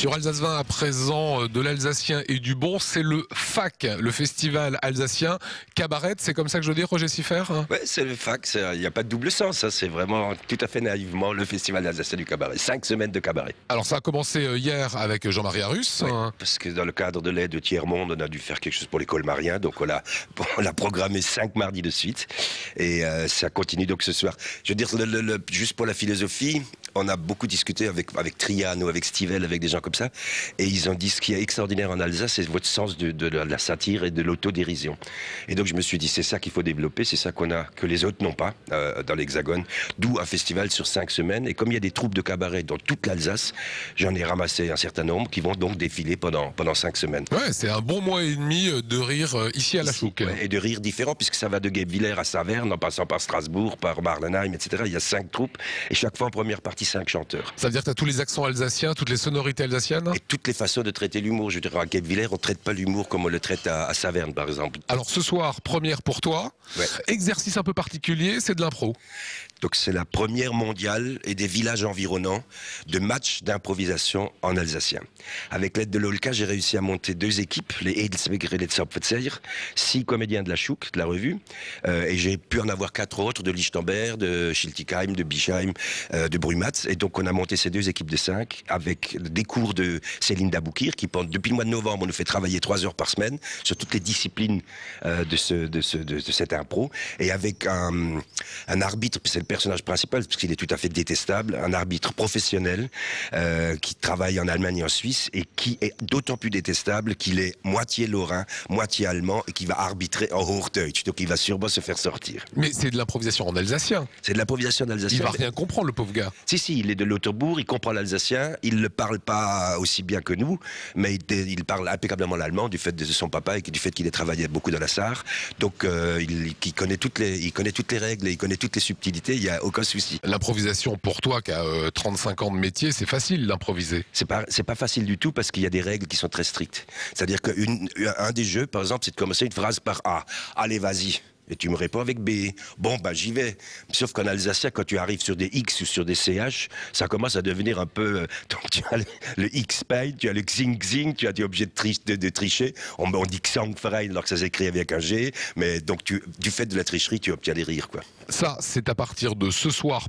Sur Alsace 20 à présent, de l'alsacien et du bon, c'est le FAC, le festival alsacien cabaret. C'est comme ça que je dis, Roger Siffert, hein? Ouais, c'est le FAC, il n'y a pas de double sens, hein, c'est vraiment tout à fait naïvement le festival alsacien du cabaret. 5 semaines de cabaret. Alors ça a commencé hier avec Jean-Marie Arus. Ouais, parce que dans le cadre de l'aide de Tiers-Monde, on a dû faire quelque chose pour l'école Marien, donc on l'a programmé 5 mardis de suite, et ça continue donc ce soir. Je veux dire, juste pour la philosophie, on a beaucoup discuté avec Triano, avec Stivell, avec des gens comme ça, et ils ont dit ce qui est extraordinaire en Alsace, c'est votre sens de la satire et de l'autodérision. Et donc je me suis dit, c'est ça qu'il faut développer, c'est ça que les autres n'ont pas dans l'Hexagone, d'où un festival sur 5 semaines. Et comme il y a des troupes de cabaret dans toute l'Alsace, j'en ai ramassé un certain nombre qui vont donc défiler pendant 5 semaines. Ouais, c'est un bon mois et demi de rire ici à la Chouque. Ouais, et de rire différents, puisque ça va de Guebwiller à Saverne, en passant par Strasbourg, par Bardenheim, etc. Il y a 5 troupes, et chaque fois en première partie 5 chanteurs. Ça veut dire que tu as tous les accents alsaciens, toutes les sonorités alsaciennes? Et toutes les façons de traiter l'humour. Je veux dire, à Guebwiller, on ne traite pas l'humour comme on le traite à Saverne, par exemple. Alors ce soir, première pour toi, Ouais. exercice un peu particulier, c'est de l'impro. Donc c'est la première mondiale et des villages environnants de matchs d'improvisation en alsacien. Avec l'aide de l'Olka, j'ai réussi à monter 2 équipes, les Edelsbeker et les Zapfetzeir, 6 comédiens de la Chouque, de la revue, et j'ai pu en avoir 4 autres de Lichtenberg, de Schiltigheim, de Bischheim, de Brumatz. Et donc on a monté ces 2 équipes de 5 avec des cours de Céline Daboukir qui, depuis le mois de novembre, nous fait travailler 3 heures par semaine sur toutes les disciplines de cette impro, et avec un arbitre, c'est le personnage principal, parce qu'il est tout à fait détestable, un arbitre professionnel qui travaille en Allemagne et en Suisse, et qui est d'autant plus détestable qu'il est moitié lorrain, moitié allemand, et qui va arbitrer en Hochdeutsch, donc il va sûrement se faire sortir. Mais c'est de l'improvisation en alsacien. C'est de l'improvisation d'alsacien. Il va rien comprendre, le pauvre gars. Si, il est de Lauterbourg, il comprend l'alsacien, il ne le parle pas aussi bien que nous, mais il parle impeccablement l'allemand du fait de son papa et du fait qu'il ait travaillé beaucoup dans la Sarre, donc il connaît toutes les règles et il connaît toutes les subtilités, il n'y a aucun souci. L'improvisation pour toi qui a 35 ans de métier, c'est facile d'improviser. C'est pas facile du tout parce qu'il y a des règles qui sont très strictes. C'est-à-dire qu'un des jeux, par exemple, c'est de commencer une phrase par A. Allez, vas-y. Et tu me réponds avec B. Bon, bah j'y vais. Sauf qu'en alsacien, quand tu arrives sur des X ou sur des CH, ça commence à devenir un peu... donc tu as le X-Pay, tu as le Xing-Xing, tu es obligé de tricher. On dit Xangverein alors que ça s'écrit avec un G. Mais donc du fait de la tricherie, tu obtiens des rires, quoi. Ça, c'est à partir de ce soir.